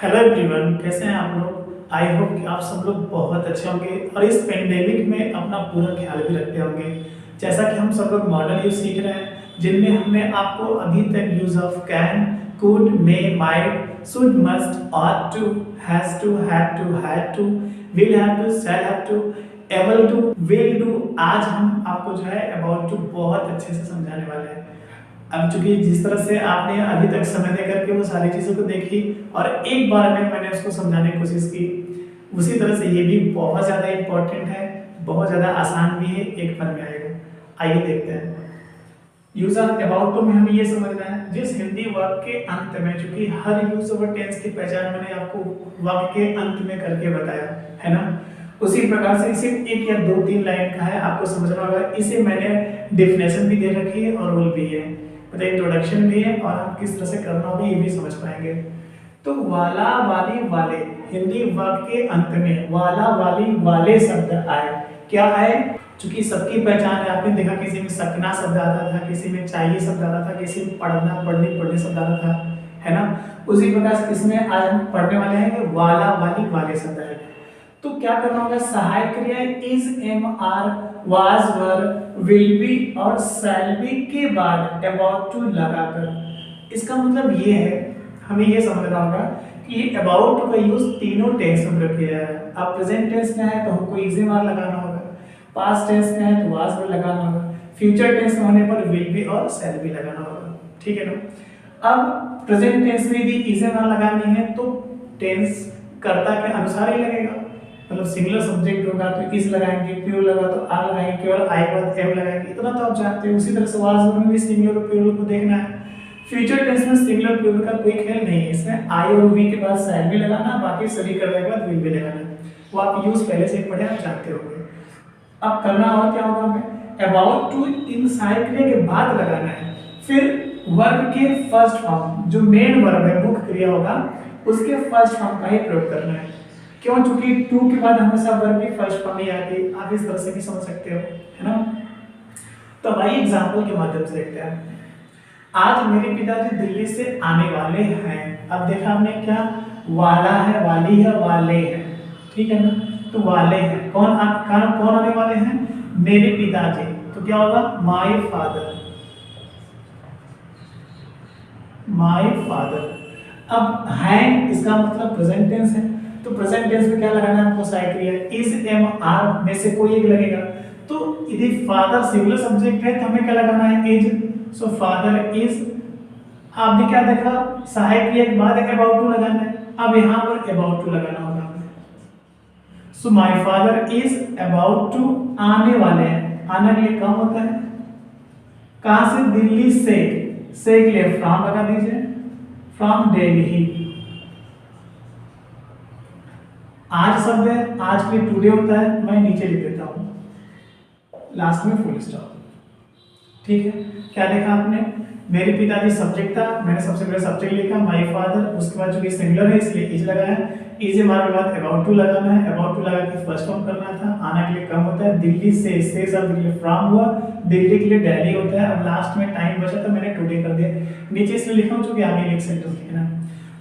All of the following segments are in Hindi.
हेलो एवरीवन, कैसे हैं आप लोग। आई होप कि आप सब लोग बहुत अच्छे होंगे और इस पेंडेमिक में अपना पूरा ख्याल भी रखते होंगे। जैसा कि हम सब लोग मॉडल यूज सीख रहे हैं, जिनमें हमने आपको अभी तक use of can, could, may, might, should, must, ought to, has to, had to, will have to, shall have to, able to, will do. आज हम आपको जो है अबाउट टू बहुत अच्छे से समझाने वाले हैं। अब चूंकि जिस तरह से आपने अभी तक समय दे करके वो सारी चीज़ों को देखी और एक बार में मैंने उसको समझाने की कोशिश की, उसी तरह से ये भी बहुत ज़्यादा इम्पोर्टेंट है, बहुत ज़्यादा आसान भी है, एक बार में आएगा। आइए देखते हैं। यूज ऑफ अबाउट टू में हमें ये समझना है, जिस हिंदी वाक्य के अंत में, चूंकि हर यूज ऑफ टेंस की पहचान मैंने आपको वाक्य के अंत में करके बताया है ना, उसी प्रकार से इसे एक या दो तीन लाइन का है, आपको समझना होगा। इसे मैंने डेफिनेशन भी दे रखी है और रूल भी है, मतलब इंट्रोडक्शन भी है, और हम किस तरह से करना होगा ये भी समझ पाएंगे। तो वाला, वाली, वाले, हिंदी वाक्य के अंत में वाला, वाली, वाले शब्द आए। क्या आए? चूंकि सबकी पहचान है, आपने देखा किसी में सकना शब्द आता था, किसी में चाहिए शब्द आता था, किसी में पढ़ना, पढ़ने शब्द आता था, है ना। उसी प्रकार से इसमें आज हम पढ़ने वाले हैं कि वाला, वाली, वाले शब्द आए। तो क्या करना होगा? सहायक क्रिया is, am, are, was, were, will be और शैल बी के बाद अबाउट टू लगाकर। इसका मतलब ये है, हमें ये समझना होगा कि अबाउट टू का यूज तीनों टेंस में किया है। अब प्रेजेंट टेंस में है तो हमको इज, एम, आर लगाना होगा, पास्ट टेंस में है तो वाज, वर लगाना होगा, फ्यूचर टेंस में होने पर विल बी और शैल बी लगाना होगा, ठीक है ना। अब प्रेजेंट टेंस में यदि इज, एम, आर लगानी है तो टेंस कर्ता के अनुसार ही लगेगा। मतलब सिंगुलर सब्जेक्ट होगा तो इज लगाएंगे, प्लूरल लगा तो आर लगाएंगे, केवल आई के बाद एम लगाएंगे, इतना तो आप जानते हैं। उसी तरह से वाज में भी सिंगुलर और प्लूरल को देखना है। फ्यूचर टेंस में सिंगुलर प्लूरल का कोई खेल नहीं है, इसमें आई और वी के बाद शैल भी लगाना, बाकी सभी करने के बाद विल भी लगाना। वो आप यूज पहले से पढ़े, आप जानते होंगे। अब करना और क्या होगा हमें? अबाउट टू इन सहायक क्रिया के बाद लगाना है, फिर वर्ब के फर्स्ट फॉर्म, जो मेन वर्ब है, मुख्य क्रिया होगा, उसके फर्स्ट फॉर्म का ही प्रयोग करना है। क्यों? चूंकि टू के बाद हमेशा वर्ब की फर्स्ट फॉर्म ही आती है। आप इस तरह से भी समझ सकते हो, है ना। तो भाई एग्जांपल के माध्यम से देखते हैं। आज मेरे पिताजी दिल्ली से आने वाले हैं। अब देखा हमने क्या, वाला है, वाली है, वाले हैं, ठीक है ना। तो वाले हैं, कौन आने वाले हैं? मेरे पिताजी। तो क्या होगा? My father, my father. अब है, इसका मतलब प्रेजेंट टेंस है, तो प्रेजेंट टेंस में क्या लगाना है आपको? सहायक क्रिया इज, एम, आर में से कोई एक लगेगा। तो यदि फादर सिंगुलर सब्जेक्ट है तो हमें क्या लगाना है? इज। So father is. आपने क्या देखा? सहायक क्रिया के बाद अबाउट टू लगाना है। अब यहां पर अबाउट टू लगाना होगा। So my father is about to, आने वाले हैं। आने के लिए कम होता है, कहां से? दिल्ली से के लिए फ्रॉम लगा दीजिए, फ्रॉम दिल्ली। आज शब्द है, आज के लिए टुडे होता है, मैं नीचे लिख देता हूं, लास्ट में फुल स्टॉप, ठीक है। क्या देखा आपने? मेरे पिताजी सब्जेक्ट था, मैंने सबसे पहले सब्जेक्ट लिखा माय फादर, उसके बाद चूंकि सिंगुलर है इसलिए इज लगाया, इज हमारे बाद अबाउट टू लगाना है, अबाउट टू लगा के फर्स्ट फॉर्म करना था, आना के लिए कम होता है, दिल्ली से शब्द के लिए फ्रॉम हुआ, दिल्ली के लिए दिल्ली होता है। अब लास्ट में टाइम बचा तो मैंने टुडे कर दिया, नीचे इसलिए लिखा हूं क्योंकि आगे एक सेंटेंस लिखना।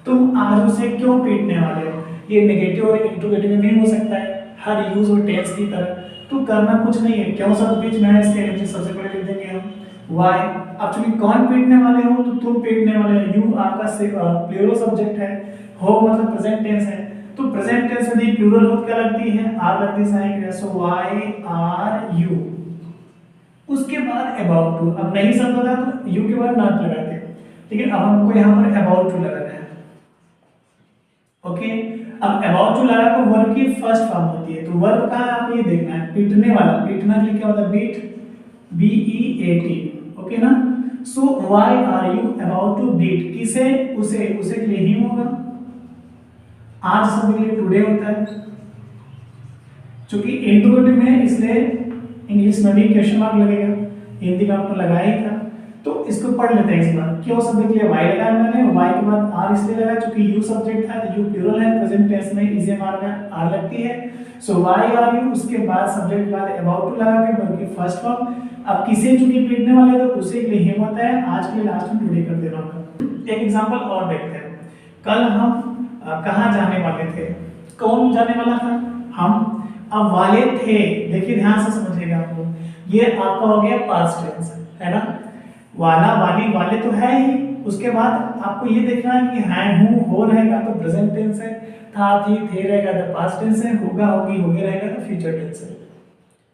तुम आज उसे क्यों पीटने वाले हो? ये नेगेटिव और इंट्रोगेटिव में भी हो सकता है, हर यूज और टेंस की तरह। तो करना कुछ नहीं है, क्यों शब्द बीच में है, इसके नीचे सबसे पहले लिख देंगे हम वाई। अब चूंकि कौन पीटने वाले हो, तो तुम पीटने वाले हो, यू आपका प्लूरल सब्जेक्ट है, हो मतलब प्रेजेंट टेंस है, तो प्रेजेंट टेंस में यदि प्लूरल हो क्या लगती है? आर लगती है, सहायक क्रिया। सो वाई आर यू। उसके बाद अबाउट टू। अब नहीं शब्द था तो यू के बाद नॉट लगाते, लेकिन अब हमको यहाँ पर अबाउट टू लगाना है, ओके। अब अबाउट टू लगा तो वर्ब की फर्स्ट फॉर्म होती है, तो वर्ब का आपको ये देखना है, पीटने वाला, पीटना के लिए क्या होता है? Beat, B E A T, okay ना। So why are you about to beat? किसे? उसे के लिए ही होगा। आज शब्द के लिए टुडे होता है, क्योंकि इंट्रोगेटिव में इसलिए इंग्लिश में भी क्वेश्चन मार्क लगेगा, हिंदी का आपको लगाया ही था। तो इसको पढ़ लेते हैं इस बार। क्यों शब्द के लिए वाई लगाया मैंने, वाई के बाद आर इसलिए लगाया क्योंकि यू सब्जेक्ट था, तो यू प्लूरल है, प्रेजेंट टेंस में इज, एम, आर में आर लगती है। सो वाई आर यू, उसके बाद सब्जेक्ट के बाद अबाउट टू लगा के वर्ब की फर्स्ट फॉर्म। अब किसे चूंकि पीटने वाले तो उसे के लिए हिम होता है, आज के लिए लास्ट में टुडे कर देना होगा। एक एग्जांपल और देखते हैं। कल हम कहाँ जाने वाले थे, कौन जाने वाला था, हम। अब वाले थे, देखिए ध्यान से समझिएगा आप लोग, ये आपका हो गया पास्ट टेंस, है ना। वाला वाली वाले तो है ही, उसके बाद आपको ये देखना है कि है हूँ हो रहेगा तो प्रेजेंट टेंस है, था थी थे रहेगा तो पास्ट टेंस है, होगा होगी होगे रहेगा तो फ्यूचर टेंस है।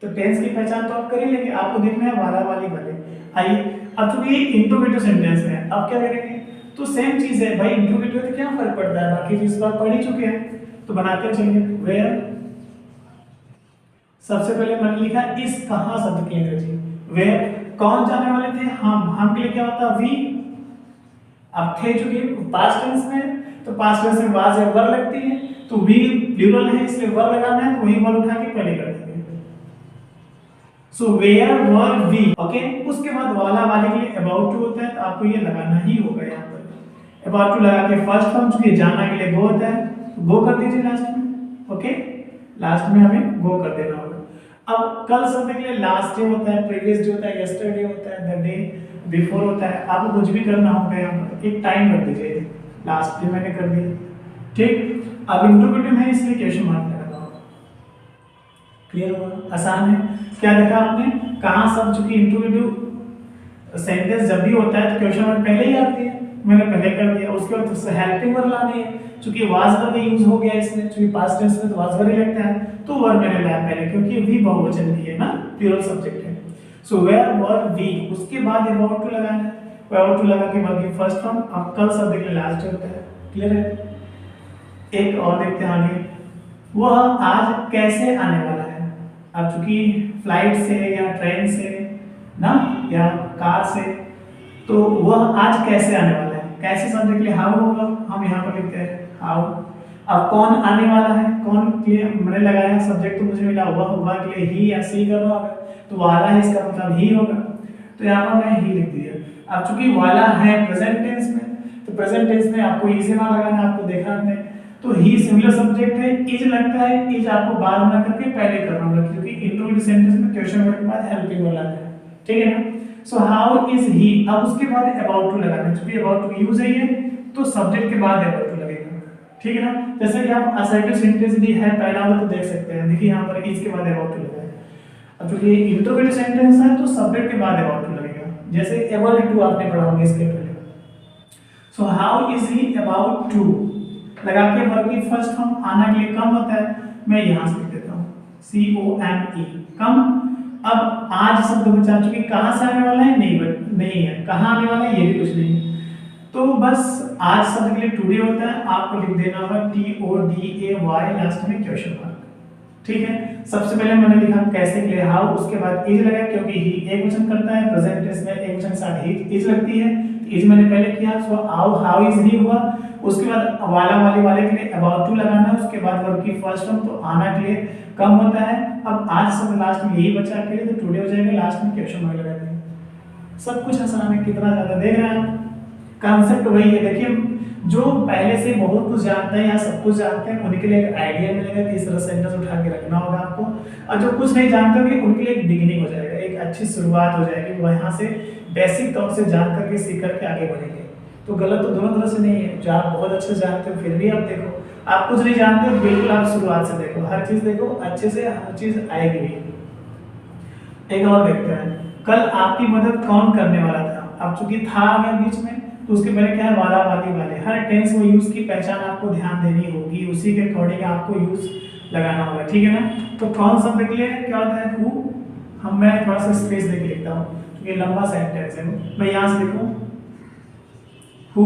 तो टेंस की पहचान तो आप कर ही लेंगे, आपको देखना है वाला वाली वाले। आइए अब तो ये इंट्रोगेटिव सेंटेंस है, अब क्या करेंगे, तो सेम चीज है भाई, इंट्रोगेटिव तो क्या फर्क पड़ता है, बाकी चीज तो आप पढ़ ही चुके हैं, तो बनाते चलिए। वेयर, सबसे पहले मैंने लिखा इस कहां शब्द की अंग्रेजी, वेयर कौन जाने वाले थे, हम के लिए क्या होता है वी। अब थे चुके पास्ट टेंस में, तो पास्ट टेंस में वाज या वर लगती है, तो वी प्लूरल है इसलिए वर लगाना है, तो वही वर उठा के पहले कर देंगे। So where were we, okay. उसके बाद वाला वाले के लिए अबाउट टू होता है, तो आपको ये लगाना ही होगा यहाँ पर। अबाउट टू लगा के फर्स्ट फॉर्म, चूंकि जाना के लिए गो होता है, गो कर दीजिए लास्ट में, ओके। लास्ट में हमें गो कर देना होगा। अब कल शब्द के लिए लास्ट डे होता है, प्रीवियस डे होता है, यस्टरडे होता है, द डे बिफोर होता है। आपको कुछ भी करना होगा यहाँ पर एक टाइम रख दीजिए, लास्ट डे मैंने कर दिया, ठीक। अब इंट्रोगेटिव है इसलिए क्वेश्चन मार्क लगाना होगा। क्लियर हुआ, आसान है। क्या देखा आपने, कहाँ सब, चूंकि इंट्रोगेटिव सेंटेंस जब भी होता है तो क्वेश्चन मार्क पहले ही आती है, मैंने पहले कर दिया। उसके बाद हेल्पिंग वर्ब लानी है, चूंकि वाज वर्ब का यूज हो गया इसमें, चूंकि पास्ट टेंस में तो वाज वर्ब ही लगता है, तो वर्ब मैंने लाया पहले, क्योंकि वी बहुवचन भी है ना, प्लूरल सब्जेक्ट है। सो वेयर वर वी, उसके बाद अबाउट टू लगाना है, अबाउट टू लगा के वर्ब की फर्स्ट फॉर्म। अब कल शब्द के लिए लास्ट डे होता है, क्लियर है। एक और देखते हैं आगे, वह आज कैसे आने वाला है। अब चूंकि फ्लाइट से या ट्रेन से ना, या कार से, तो वह आज कैसे आने वाला है, कैसे शब्द के लिए हाउ होगा, हम यहाँ पर लिखते हैं हाउ। अब कौन आने वाला है, कौन के लिए मैंने लगाया, सब्जेक्ट तो मुझे मिला वह के लिए ही या सी कर रहा होगा, तो वाला है इसका मतलब ही होगा, तो यहाँ पर मैं ही लिख दिया। अब चूंकि वाला है प्रेजेंट टेंस में, तो प्रेजेंट टेंस में आपको ई से ना लगाना, आपको देखना है, तो ही सिंगुलर सब्जेक्ट है, इज लगता है, इज आपको बाद में करके पहले करना होगा, क्योंकि इंट्रोगेटिव सेंटेंस में क्वेश्चन वर्ड के बाद हेल्पिंग वर्ब आता है, ठीक है ना। सो हाउ इज ही, अब उसके बाद अबाउट टू लगाना है, क्योंकि अबाउट टू यूज है ये, तो सब्जेक्ट के बाद अबाउट टू लगेगा, ठीक है ना। जैसे कि आप असर्टिव सेंटेंस भी है पहला वाला, तो देख सकते हैं, देखिए यहाँ पर इज के बाद अबाउट टू लगा है। अब चूंकि इंट्रोगेटिव सेंटेंस है, तो सब्जेक्ट के बाद अबाउट टू लगेगा, जैसे एबल टू आपने पढ़ा होगा इसके पहले। So how is he about to लगा के वर्ब की फर्स्ट फॉर्म, आना के लिए कम होता है, मैं यहां से लिख देता हूं COME, कम। अब आज शब्द बचा, चुकी कहां से आने वाला है, नहीं है, कहां आने वाला है ये भी कुछ नहीं है, तो बस आज शब्द के लिए टुडे होता है, आपको लिख देना होगा TODAY लास्ट में क्वेश्चन मार्क, ठीक है। सबसे पहले मैंने लिखा कैसे के लिए हाउ, उसके बाद इज लगा, क्योंकि ही एक वचन करता है, प्रेजेंट टेंस में एक वचन के साथ ही इज लगती है, इज मैंने पहले किया, सो हाउ इज ही हुआ। उसके बाद वाला वाले के लिए अबाउट टू लगाना है, उसके बाद वर्ब की फर्स्ट फॉर्म, तो आना के लिए कम होता है। अब आज सब लास्ट में यही बचा के लिए, तो टुडे हो जाएगा, लास्ट में क्वेश्चन मार्क लगा देंगे। सब कुछ आसान है, कितना ज्यादा देख रहे हैं, कॉन्सेप्ट वही है। देखिए जो पहले से बहुत कुछ जानते हैं या सब कुछ जानते हैं, उनके लिए एक आइडिया मिलेगा कि इस तरह सेंटेंस उठा के रखना होगा आपको, और जो कुछ नहीं जानते होंगे उनके लिए एक बिगिनिंग हो जाएगा, एक अच्छी शुरुआत हो जाएगी, वहां से बेसिक तौर से जान करके सीख करके आगे बढ़ेंगे। तो गलत तो दोनों तरह से नहीं है, जो आप बहुत अच्छे से जानते हो फिर भी आप देखो, आप कुछ नहीं जानते हो बिल्कुल आप शुरुआत से देखो, हर चीज देखो अच्छे से, हर चीज आएगी भी। एक और देखते हैं, कल आपकी मदद कौन करने वाला था। अब चूंकि था आ गया बीच में, तो उसके पहले क्या है, वाला वाले, हर टेंस में यूज की पहचान आपको ध्यान देनी होगी, उसी के अकॉर्डिंग आपको यूज लगाना होगा, ठीक है ना। तो कौन शब्द के लिए क्या होता है, हु। मैं थोड़ा सा स्पेस देके लिखता हूँ क्योंकि लंबा सेंटेंस है, मैं यहाँ से लिखूँ हु।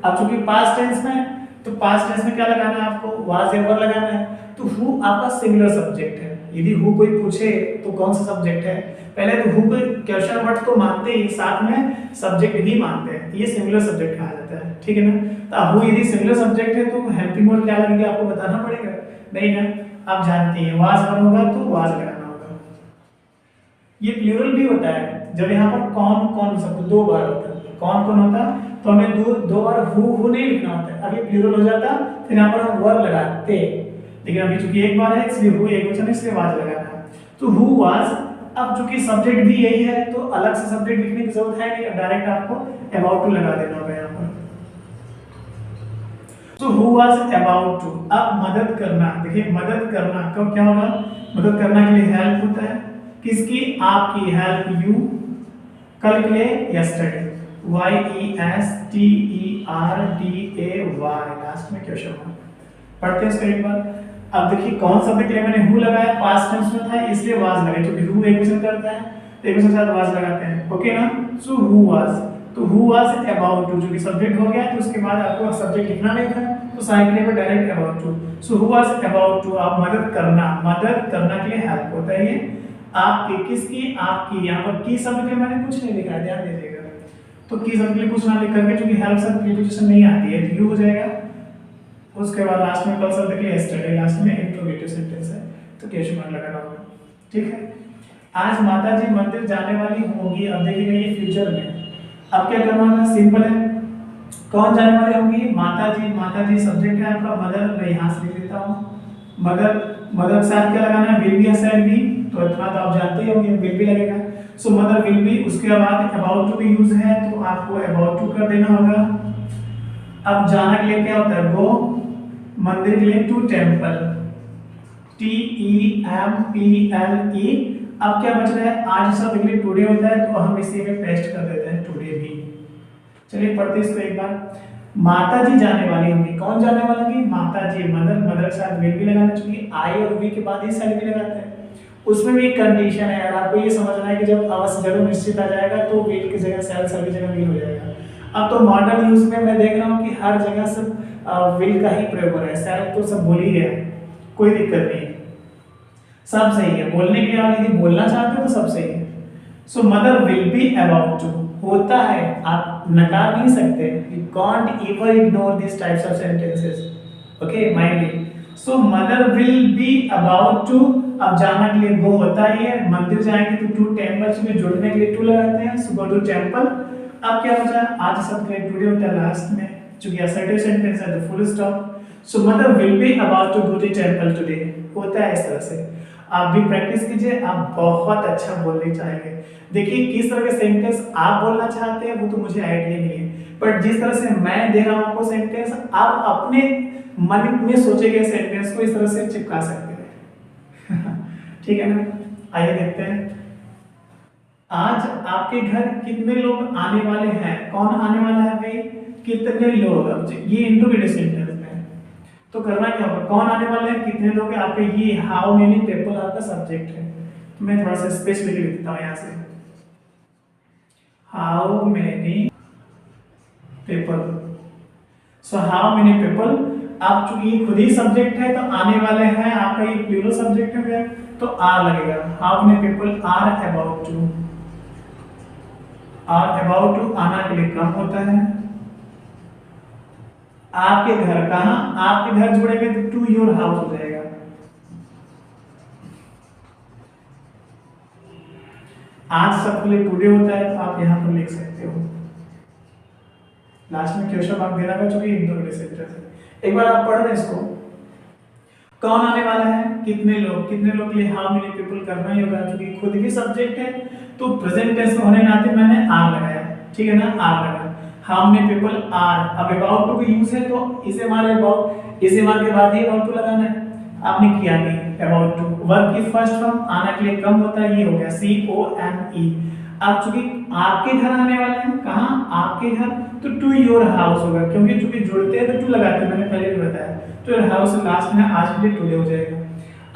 अब चूंकि पास्ट टेंस में, तो पास्ट टेंस में क्या लगाना है आपको, वाज या वर लगाना है, तो हु आपका सिंगुलर सब्जेक्ट है। यदि हु कोई पूछे तो कौन सा सब्जेक्ट है, पहले तो हु को क्वेश्चन वर्ड तो मानते ही, साथ में सब्जेक्ट भी मानते हैं, ये सिंगुलर सब्जेक्ट कहा जाता है, ठीक है ना। तो हु यदि सिंगुलर सब्जेक्ट है तो हेल्पिंग वर्ड क्या लगेगा आपको बताना पड़ेगा, नहीं ना, आप जानते हैं, वाज वर होगा तो वाज लगाना होगा। ये प्लूरल भी होता है, जब यहाँ पर कौन शब्द दो बार होता है, कौन होता है, तो हमें दो बार हु नहीं लिखना होता है, अभी प्लूरल हो जाता, फिर यहाँ पर हम वर लगाते, लेकिन अभी चूंकि एक बार है इसलिए हु एक वचन है, इसलिए वाज लगाना है, तो हु वाज। अब चूंकि सब्जेक्ट भी यही है, तो अलग से सब्जेक्ट लिखने की जरूरत है नहीं, डायरेक्ट आपको अबाउट टू लगा देना होगा यहाँ पर। तो हु वाज अबाउट टू, अब मदद करना, देखिए मदद करना कब क्या होगा, मदद करना के लिए हेल्प होता है, किसकी, आपकी, हेल्प यू, कल के लिए यस्टरडे, YESTERDAY, लास्ट में क्वेश्चन मार्क। पढ़ते हैं इसको एक बार। अब देखिए कौन सा के लिए मैंने हु लगाया, पास्ट टेंस में था इसलिए वाज लगाया, क्योंकि हु एक क्वेश्चन करता है तो एक क्वेश्चन के साथ वाज लगाते हैं, ओके ना। सो हु वाज, तो हु वाज अबाउट टू, जो कि सब्जेक्ट हो गया, तो उसके बाद आपको सब्जेक्ट लिखना नहीं था, तो साइकिल पे direct about to. So who was about to, आप मदद करना, मदद करना के लिए हेल्प होता है ये, आपकी, किसकी, आपकी। यहाँ पर की शब्द के लिए मैंने कुछ नहीं लिखा है, ध्यान दीजिएगा। तो की शब्द के लिए कुछ ना लिख करके, क्योंकि हेल्प शब्द प्रीपोजिशन नहीं आती है, यू हो जाएगा। उसके बाद लास्ट में कल शब्द के लिए यस्टरडे, लास्ट में इंट्रोगेटिव सेंटेंस है, तो क्वेश्चन मार्क लगाना होगा, ठीक है। आज माता जी मंदिर जाने वाली होंगी, अब देखिएगा ये फ्यूचर में, अब क्या करना है, सिंपल है, कौन जाने वाली होंगी, माता जी, माता जी सब्जेक्ट है आपका, मदर, मैं यहाँ से लिख देता हूँ, मदर, मदर के साथ क्या लगाना है, विल बी या शैल बी, तो इतना तो आप जानते ही होंगे, विल बी लगेगा। सो मदर विल बी, उसके बाद अबाउट टू भी यूज है, तो आपको अबाउट टू कर देना होगा। अब जाना के लिए क्या होता है, गो, मंदिर के लिए टू टेम्पल, TEMPLE। अब क्या बच रहा है, आज शब्द के लिए टुडे होता है, तो हम इसी में पेस्ट कर देते हैं टुडे भी। चलिए पढ़ते इसको एक बार। माता जी जाने वाली होंगी, कौन जाने वाली होंगी, माता जी, मदर, मदर के साथ विल भी लगाना, क्योंकि आई और वी के बाद ही शैल भी लगाते हैं। उसमें भी एक कंडीशन है यार, आपको ये समझना है कि जब अवश्य जरूर निश्चित आ जाएगा तो विल की जगह शैल, सभी जगह विल हो जाएगा। अब तो मॉडर्न यूज में मैं देख रहा हूँ कि हर जगह सब विल का ही प्रयोग हो रहा है, शैल तो सब बोल ही गया, कोई दिक्कत नहीं, सब सही है। बोलने के लिए आप यदि बोलना चाहते हो तो सब सही है। So mother will be about to होता है, आप नकार नहीं सकते, you can't ever ignore this types of sentences, okay, mind it. So mother will be about to, अब जाना के लिए गो होता ही है, मंदिर जाएंगे तो टू टेम्पल्स में जुड़ने के लिए टू लगाते हैं, सो गो टू टेम्पल। अब क्या होता है, आज सब का टुडे होता है लास्ट में, चूंकि असर्टिव सेंटेंस है तो full stop. So mother will be about to go to temple today, होता है इस तरह से। आप भी प्रैक्टिस कीजिए, आप बहुत अच्छा बोलने चाहेंगे। देखिए किस तरह के सेंटेंस आप बोलना चाहते हैं वो तो मुझे आइडिया नहीं है, बट जिस तरह से मैं दे रहा हूं आपको सेंटेंस, आप अपने मन में सोचे गए सेंटेंस को इस तरह से चिपका सकते हैं ठीक है ना। आइए देखते हैं, आज आपके घर कितने लोग आने वाले हैं, कौन आने वाला है भाई, कितने लोग। अब ये इंट्रोगेटिव सेंटेंस में तो करना क्या होगा, कौन आने वाले हैं, कितने लोग हैं, आपके ये हाउ मेनी पीपल आपका सब्जेक्ट है। तो मैं थोड़ा सा स्पेशली लिख देता हूं यहां से, how many people. So how many people, आप चूंकि ये खुद ही सब्जेक्ट है तो आने वाले हैं, आपका ये प्लूरल सब्जेक्ट है तो आर लगेगा। How many people are about to, are about to आना के लिए कम होता है। आपके घर, कहां, आपके घर जोड़ेंगे तो टू योर हाउस हो जाएगा। आज सबके लिए टुडे होता है तो आप यहां पर लिख सकते हो, लास्ट में क्वेश्चन मार्क देना का, चूंकि इंट्रोगेटिव सेंटेंस है। एक बार आप पढ़ लें इसको, कौन आने वाला है, कितने लोग, कितने लोग के लिए हाउ मेनी पीपल करना ही होगा, क्योंकि खुद भी सब्जेक्ट है तो प्रेजेंट टेंस में होने नाते मैंने आर लगाया, ठीक है ना, आर लगा। हाउ मेनी पीपल आर, अब अबाउट टू भी यूज है तो इसे हमारे अबाउट, इसे हमारे के बाद ही अबाउट टू लगाना है, आपने किया नहीं। अबाउट टू वर्ब की फर्स्ट फॉर्म आना के लिए कम होता है, ये हो गया COME। आप चूंकि आपके घर आने वाले हैं, कहां, आपके घर, तो टू योर हाउस होगा, क्योंकि चूंकि जुड़ते हैं तो टू लगाते हैं, मैंने पहले भी बताया। तो योर हाउस लास्ट में आज के लिए टुडे हो जाएगा।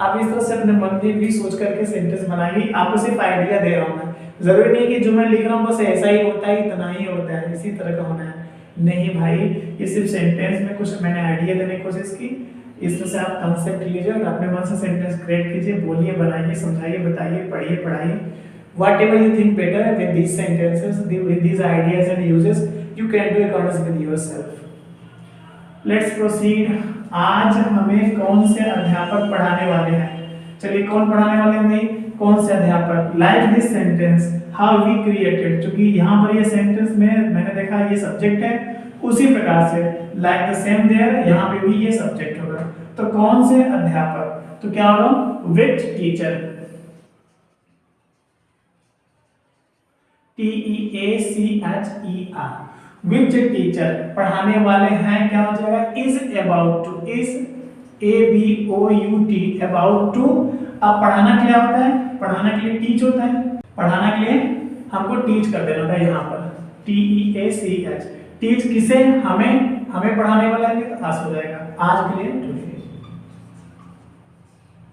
आप इस तरह से अपने मन में भी सोच करके सेंटेंस बनाइए, आपको सिर्फ आइडिया दे रहा हूं मैं, जरूरी नहीं है कि जो मैं लिख रहा हूं बस ऐसा ही होता है, इतना ही होता है, इसी तरह का होना है, नहीं भाई। ये सिर्फ सेंटेंस में कुछ मैंने आइडिया देने की कोशिश की, इस तरह से आप कंसेप्ट लीजिए और अपने मन से सेंटेंस क्रिएट कीजिए, बोलिए, बनाइए, समझाइए, बताइए, पढ़िए, पढ़ाइए, whatever you think better with these sentences, with these ideas and uses, you can do according with yourself। Let's proceed। आज हमें कौन से अध्यापक पढ़ाने वाले हैं, चलिए कौन पढ़ाने वाले हैं भाई, कौन से अध्यापक। Like this sentence how we created, क्योंकि यहाँ पर ये सेंटेंस में मैंने देखा ये सब्जेक्ट है, उसी प्रकार से लाइक द सेम देयर, यहाँ पे भी ये सब्जेक्ट होगा। तो कौन से अध्यापक, तो क्या होगा, which teacher, TEACHER, which teacher पढ़ाने वाले हैं, क्या हो जाएगा is about to, is ABOUT about to. अब पढ़ाना क्या होता है, पढ़ाना के लिए टीच होता है, पढ़ाना के लिए हमको टीच कर देना होता है, यहाँ पर TEACH, टीच किसे, हमें पढ़ाने वाला है तो आस हो जाएगा, आज के लिए टुडे।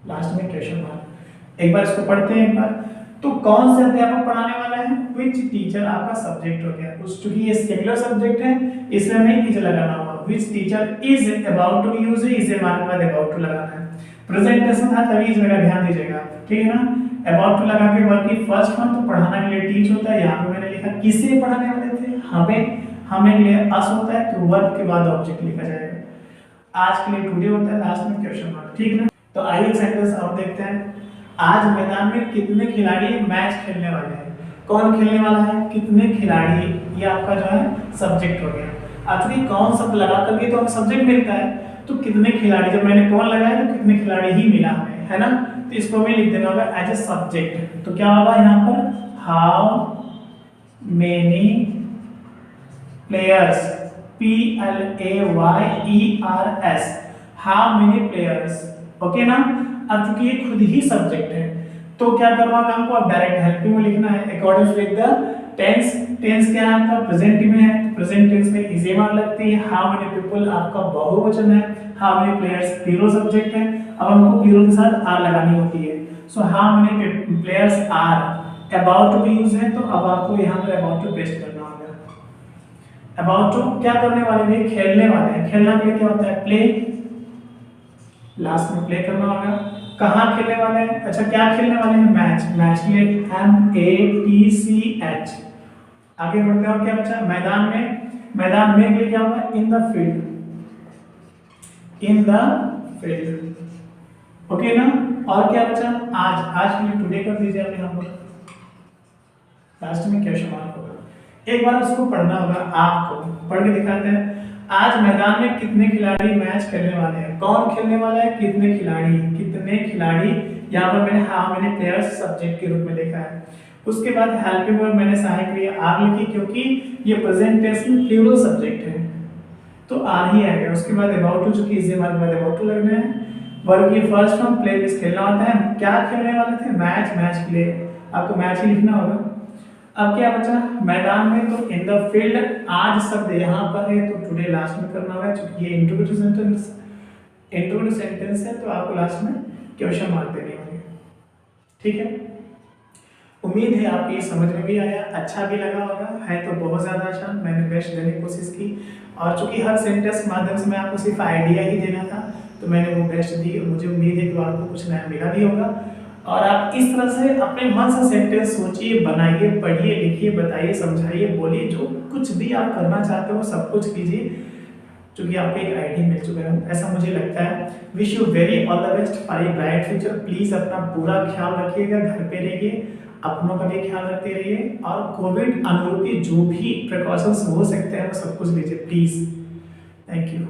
लास्ट में क्वेश्चन मार्क। एक बार इसको पढ़ते हैं एक बार। तो कौन से अध्यापक पढ़ाने वाला है, विच टीचर आपका सब्जेक्ट हो गया, उस चूंकि ये सिंगुलर सब्जेक्ट है इसलिए हमें इज लगाना होगा। Which teacher is about to use, is a mark बाद अबाउट टू लगाना है। प्रेजेंटेशन था तभी इस जगह ध्यान दीजिएगा, ठीक है ना। अबाउट टू लगा के वर्ब की फर्स्ट फॉर्म तो पढ़ाना के लिए टीच होता है, यहाँ पे मैंने लिखा किसे पढ़ाने वाले थे, हमें के लिए अस होता है तो वर्ब के बाद ऑब्जेक्ट लिखा जाएगा। आज के लिए टुडे होता है, लास्ट में क्वेश्चन मार्क, ठीक है ना। तो आइए सेंटेंस और देखते हैं। आज मैदान में कितने खिलाड़ी मैच खेलने वाले हैं, कौन खेलने वाला है, कितने खिलाड़ी, ये आपका जो है सब्जेक्ट हो गया। अब चूंकि कौन शब्द लगा करके तो हमें सब्जेक्ट मिलता है, तो कितने खिलाड़ी, जब मैंने कौन लगाया तो कितने खिलाड़ी ही मिला हमें, है ना। तो इसको हमें लिख देना होगा एज ए सब्जेक्ट। तो क्या होगा यहाँ पर, how many players, PLAYERS, how many players, okay ना। अब चूंकि ये खुद ही सब्जेक्ट है तो क्या करना होगा हमको, अब डायरेक्ट हेल्पिंग में लिखना है। According to the tense, tense क्या है आपका प्रेजेंट में है, प्रेजेंट टेंस में इज ए मार्क लगती है। हाउ मेनी पीपल आपका बहुवचन है, how many players plural subject है। अब हमको प्लूरल के साथ आर लगानी होती है। So how many players are about to be use है, तो अब आपको यहाँ पर अबाउट टू पेस्ट करना होगा। अबाउट टू क्या करने वाले हैं, खेलने वाले हैं। खेलना के लिए क्या होता है, प्ले, लास्ट में प्ले करना होगा। कहाँ खेलने वाले हैं, अच्छा क्या खेलने वाले हैं, मैच, मैच के लिए MATCH। आगे बढ़ते हैं, क्या बचा, मैदान में, मैदान में के लिए क्या होगा, in the field, in the field, okay ना। और क्या बचा, आज के लिए टुडे कर दीजिए आप यहाँ पर, लास्ट में क्वेश्चन मार्क होगा। एक बार उसको पढ़ना होगा, आपको पढ़ के दिखाते हैं। आज मैदान में कितने खिलाड़ी मैच खेलने वाले हैं, कौन खेलने वाला है, कितने खिलाड़ी, कितने खिलाड़ी। यहाँ पर मैंने हाउ मेनी प्लेयर्स सब्जेक्ट के रूप में लिखा है। उसके बाद हेल्पिंग वर्ब मैंने सहायक क्रिया आर लिखी, क्योंकि ये प्रेजेंट टेंस में प्लूरल सब्जेक्ट है तो आर ही आएगा। उसके बाद अबाउट टू, चूंकि इज मार्क बाद अबाउट टू लगना है। वर्ब की फर्स्ट फॉर्म प्ले में खेलना होता है, क्या खेलने वाले थे, मैच, मैच के लिए आपको मैच ही लिखना होगा। अब क्या बचा, मैदान में, तो इन द फील्ड, आज शब्द यहाँ पर है तो टुडे लास्ट में करना होगा, क्योंकि ये इंट्रोगेटिव सेंटेंस है तो आपको लास्ट में क्वेश्चन मार्क देने होंगे, ठीक है। उम्मीद है आपकी समझ में भी आया, अच्छा भी लगा होगा, है तो बहुत ज़्यादा आसान, मैंने बेस्ट देने की कोशिश की। और चूंकि हर सेंटेंस के माध्यम से मैं आपको सिर्फ आइडिया ही देना था तो मैंने वो बेस्ट दी, और मुझे उम्मीद है कि आपको कुछ नया मिला भी होगा। और आप इस तरह से अपने मन से सेंटेंस सोचिए, बनाइए, पढ़िए, लिखिए, बताइए, समझाइए, बोलिए, जो कुछ भी आप करना चाहते हो सब कुछ कीजिए, क्योंकि आपको एक आईडी मिल चुका है, ऐसा मुझे लगता है। Wish you very all the best for a bright future. Please अपना पूरा ख्याल रखिएगा, घर पे रहिए, अपनों का भी ख्याल रखते रहिए, और कोविड अनुरूपी जो भी प्रिकॉशंस हो सकते हैं वो सब कुछ लीजिए प्लीज़। Thank you.